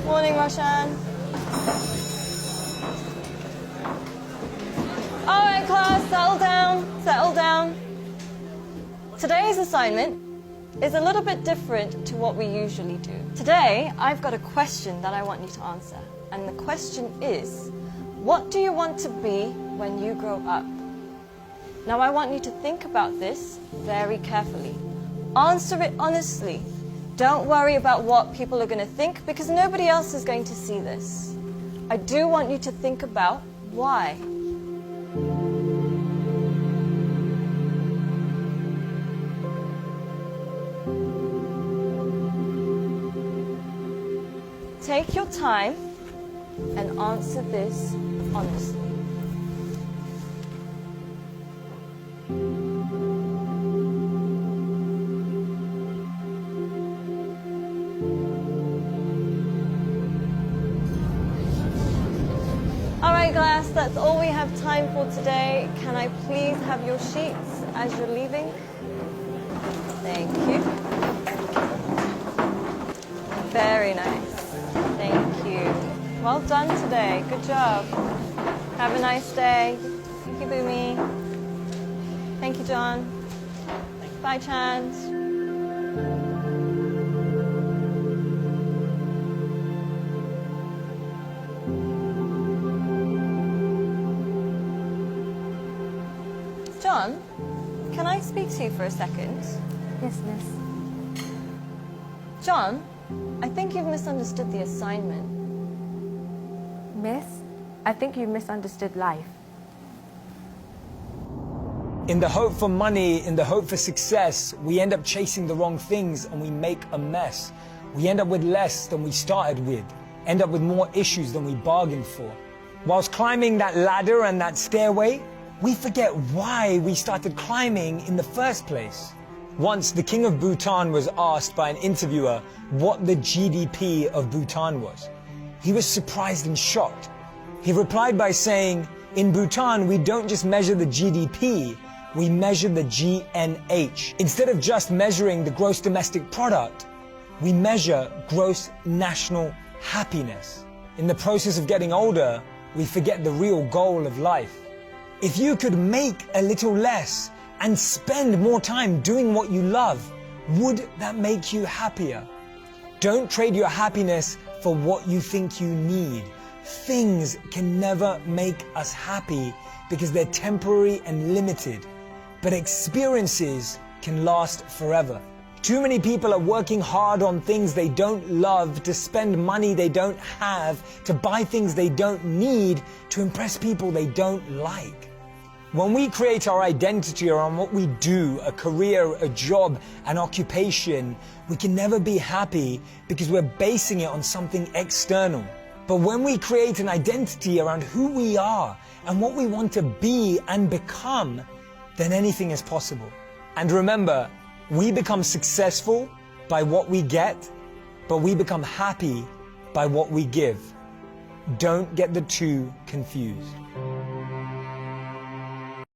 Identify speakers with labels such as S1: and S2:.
S1: Morning, Roshan. All right, class, settle down, settle down. Today's assignment is a little bit different to what we usually do. Today, I've got a question that I want you to answer. And the question is, what do you want to be when you grow up? Now, I want you to think about this very carefully. Answer it honestly. Don't worry about what people are going to think, because nobody else is going to see this. I do want you to think about why. Take your time and answer this honestly. All right, class, that's all we have time for today. Can I please have your sheets as you're leaving? Thank you. Very nice. Thank you. Well done today. Good job. Have a nice day. Thank you, Boomy. Thank you, John. Bye, Chance. John, can I speak to you for a second?
S2: Yes, miss.
S1: John, I think you've misunderstood the assignment.
S2: Miss, I think you misunderstood life.
S3: In the hope for money, in the hope for success, we end up chasing the wrong things and we make a mess. We end up with less than we started with, end up with more issues than we bargained for. Whilst climbing that ladder and that stairway, we forget why we started climbing in the first place. Once, the king of Bhutan was asked by an interviewer what the GDP of Bhutan was. He was surprised and shocked. He replied by saying, in Bhutan, we don't just measure the GDP, we measure the GNH. Instead of just measuring the gross domestic product, we measure gross national happiness. In the process of getting older, we forget the real goal of life. If you could make a little less and spend more time doing what you love, would that make you happier? Don't trade your happiness for what you think you need. Things can never make us happy because they're temporary and limited, but experiences can last forever. Too many people are working hard on things they don't love, to spend money they don't have, to buy things they don't need, to impress people they don't like. When we create our identity around what we do, a career, a job, an occupation, we can never be happy because we're basing it on something external. But when we create an identity around who we are and what we want to be and become, then anything is possible. And remember, we become successful by what we get, but we become happy by what we give. Don't get the two confused.